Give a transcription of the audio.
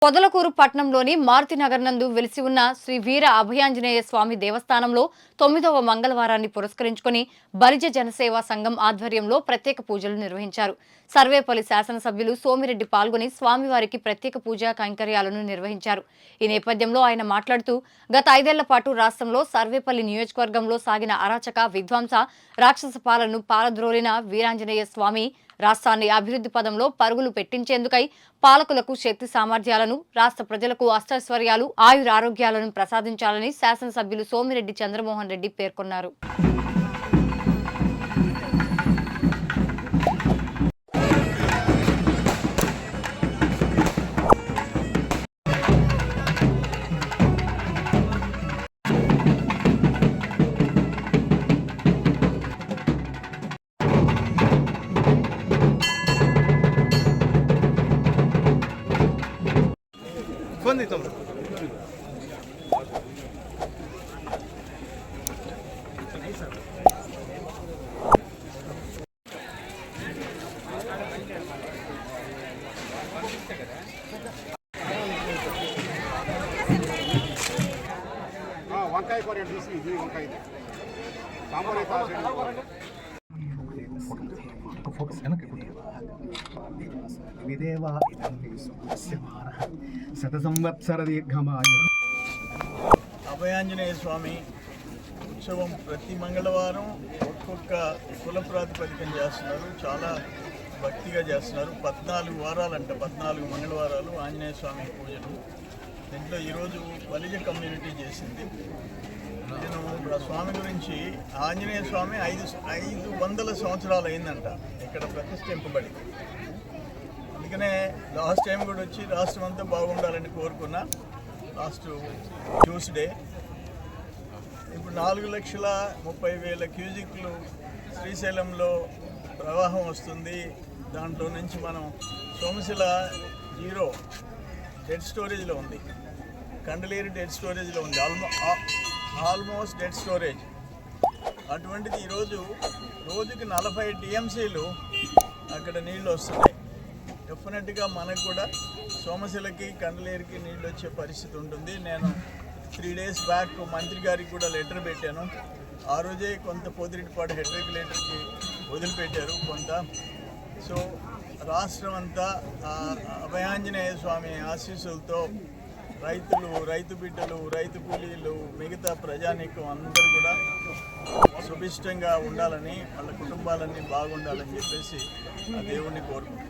పొదలకూరు పట్టణంలోని మారుతినగర్ నందు వెలిసి ఉన్న శ్రీ వీర అభయాంజనేయ స్వామి దేవస్థానంలో 9వ మంగళవారాన్ని పురస్కరించుకుని బలిజ జనసేవా సంఘం ఆధ్వర్యంలో ప్రత్యేక పూజలు నిర్వహించారు. సర్వేపల్లి శాసనసభ్యులు సోమిరెడ్డి పాల్గొని స్వామివారికి ప్రత్యేక పూజా కైంకర్యాలను నిర్వహించారు. ఈ నేపథ్యంలో ఆయన మాట్లాడుతూ గత 5 ఏళ్ల పాటు రాష్ట్రంలో సర్వేపల్లి నియోజకవర్గంలో సాగిన అరాచక విధ్వంస రాక్షస పాలనను పారద్రోలిన వీరాంజనేయ స్వామి రాష్ట్రాన్ని అభివృద్ధి పదంలో పరుగులు పెట్టించేందుకై పాలకులకు శక్తి సామర్థ్యాలను, రాష్ట్ర ప్రజలకు అష్టైశ్వర్యాలు, ఆయురారోగ్యాలను ప్రసాదించాలని శాసనసభ్యులు సోమిరెడ్డి చంద్రమోహన్ రెడ్డి పేర్కొన్నారు. వంకాయ కూర తీసి ఇది వంకాయ సాంబార్ విదేవా శత సంవత్సర దీర్ఘమాయు. అభయాంజనేయ స్వామి ఉత్సవం ప్రతి మంగళవారం ఒక్కొక్క కుల ప్రాతిపదికన చేస్తున్నారు. చాలా భక్తిగా చేస్తున్నారు. 14 వారాలంట, 14 మంగళవారాలు ఆంజనేయ స్వామి పూజలు. దీంట్లో ఈరోజు బలిజ కమ్యూనిటీ చేసింది. నేను స్వామి గురించి, ఆంజనేయ స్వామి 500 సంవత్సరాలు అయిందంట ఇక్కడ ప్రతిష్ఠింపబడి. అందుకనే లాస్ట్ టైం కూడా వచ్చి రాష్ట్రం అంతా బాగుండాలని కోరుకున్నా. లాస్ట్ ట్యూస్డే ఇప్పుడు 4,30,000 క్యూజిక్లు శ్రీశైలంలో ప్రవాహం వస్తుంది. దాంట్లో నుంచి మనం సోమశిల 0 డెడ్ స్టోరేజ్లో ఉంది, కండలేరు డెడ్ స్టోరేజ్లో ఉంది, ఆల్మోస్ట్ డెడ్ స్టోరేజ్. అటువంటిది ఈరోజు రోజుకి 40 టీఎంసీలు అక్కడ నీళ్ళు వస్తున్నాయి. డెఫినెట్గా మనకు కూడా సోమశిలకి కండలేరుకి నీళ్ళు వచ్చే పరిస్థితి ఉంటుంది. నేను 3 డేస్ బ్యాక్ మంత్రి గారికి కూడా లెటర్ పెట్టాను. ఆ రోజే కొంత పోతిరెడ్డిపాడు హెడ్ రెగ్యులేటర్కి వదిలిపెట్టారు కొంత. సో రాష్ట్రం అంతా అభయాంజనేయ స్వామి ఆశీస్సులతో రైతులు, రైతు బిడ్డలు, రైతు కూలీలు, మిగతా ప్రజానీకం అందరూ కూడా సుభిష్టంగా ఉండాలని, వాళ్ళ కుటుంబాలన్నీ బాగుండాలని చెప్పేసి ఆ దేవుణ్ణి కోరుకుంటున్నాను.